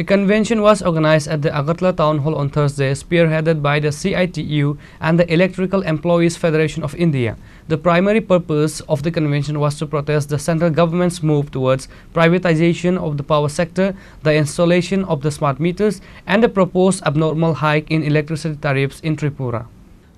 A convention was organized at the Agartala Town Hall on Thursday, spearheaded by the CITU and the Electrical Employees Federation of India. The primary purpose of the convention was to protest the central government's move towards privatization of the power sector, the installation of the smart meters, and the proposed abnormal hike in electricity tariffs in Tripura.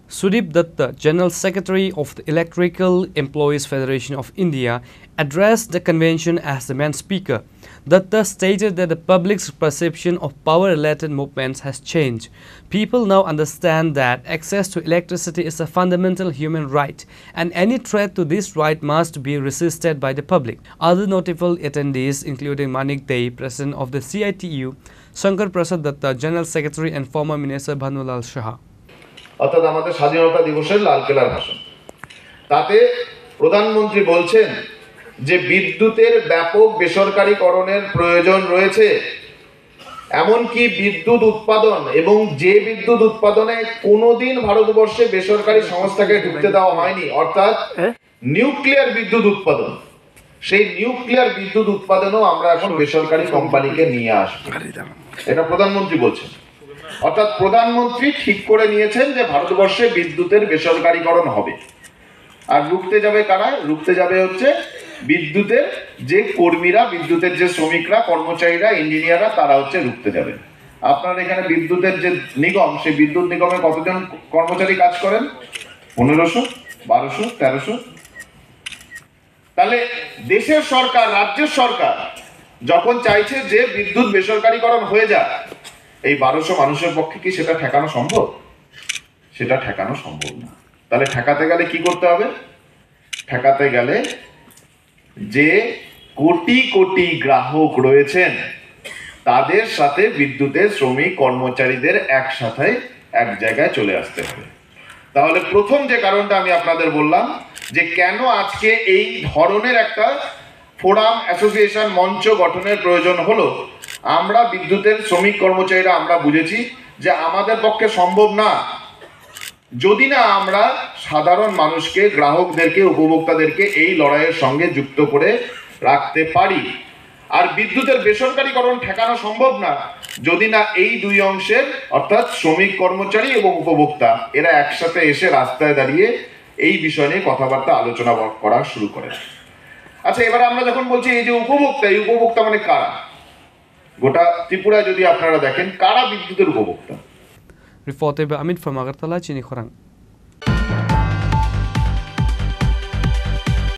Sudip Datta, General Secretary of the Electrical Employees Federation of India, addressed the convention as the main speaker. Datta stated that the public's perception of power-related movements has changed. People now understand that access to electricity is a fundamental human right, and any threat to this right must be resisted by the public. Other notable attendees, including Manik Dei, President of the CITU, Shankar Prasad Datta, General Secretary, and former Minister Bhanulal Shah. অর্থাৎ আমাদের স্বাধীনতা দিবসের লালকেল্লার ভাষণ, তাতে প্রধানমন্ত্রী বলছেন যে বিদ্যুতের ব্যাপক বেসরকারীকরণের প্রয়োজন রয়েছে, এমনকি বিদ্যুৎ উৎপাদন এবং যে বিদ্যুৎ উৎপাদনে কোনোদিন ভারতবর্ষে বেসরকারি সংস্থাকে ঢুকতে দেওয়া হয়নি, অর্থাৎ নিউক্লিয়ার বিদ্যুৎ উৎপাদন, সেই নিউক্লিয়ার বিদ্যুৎ উৎপাদনও আমরা এখন বেসরকারি কোম্পানিকে নিয়ে আসবো, এটা প্রধানমন্ত্রী বলছেন। অর্থাৎ প্রধানমন্ত্রী ঠিক করে নিয়েছেন যে ভারতবর্ষে বিদ্যুতের বেসরকারীকরণ হবে। আর রুখতে যাবে কারা? রুখতে যাবে হচ্ছে বিদ্যুতের যে কর্মীরা, বিদ্যুতের যে শ্রমিকরা, কর্মচারীরা, ইঞ্জিনিয়াররা, তারা হচ্ছে রুখতে যাবে। আপনার এখানে বিদ্যুতের যে নিগম, সেই বিদ্যুৎ নিগমে কতজন কর্মচারী কাজ করেন? 1500, 1200, 1300। তাহলে দেশের সরকার, রাজ্যের সরকার যখন চাইছে যে বিদ্যুৎ বেসরকারীকরণ হয়ে যায়, এই 1200 মানুষের পক্ষে কি সেটা ঠেকানো সম্ভব? সেটা ঠেকানো সম্ভব না। তাহলে ঠেকাতে গেলে কি করতে হবে? ঠেকাতে গেলে যে কোটি কোটি গ্রাহক রয়েছেন তাদের সাথে বিদ্যুতের শ্রমিক কর্মচারীদের একসাথে এক জায়গায় চলে আসতে হবে। তাহলে প্রথম যে কারণটা আমি আপনাদের বললাম যে কেন আজকে এই ধরনের একটা ফোরাম, অ্যাসোসিয়েশন, মঞ্চ গঠনের প্রয়োজন হলো, আমরা বিদ্যুতের শ্রমিক কর্মচারীরা আমরা বুঝেছি যে আমাদের পক্ষে সম্ভব না যদি না আমরা সাধারণ মানুষকে, গ্রাহকদেরকে, উপভোক্তাদেরকে এই লড়াইয়ের সঙ্গে যুক্ত করে রাখতে পারি। আর বিদ্যুতের বেসরকারীকরণ ঠেকানো সম্ভব না যদি না এই দুই অংশের, অর্থাৎ শ্রমিক কর্মচারী এবং উপভোক্তা, এরা একসাথে এসে রাস্তায় দাঁড়িয়ে এই বিষয় নিয়ে কথাবার্তা আলোচনা করা শুরু করে। আচ্ছা, এবারে আমরা যখন বলছি এই যে উপভোক্তা, এই উপভোক্তা মানে কারা? গোটা ত্রিপুরায় যদি আপনারা দেখেন, কারা বিদ্যুতের উপভোক্তা? Reported by Amit from Agartala, Chini Khorang.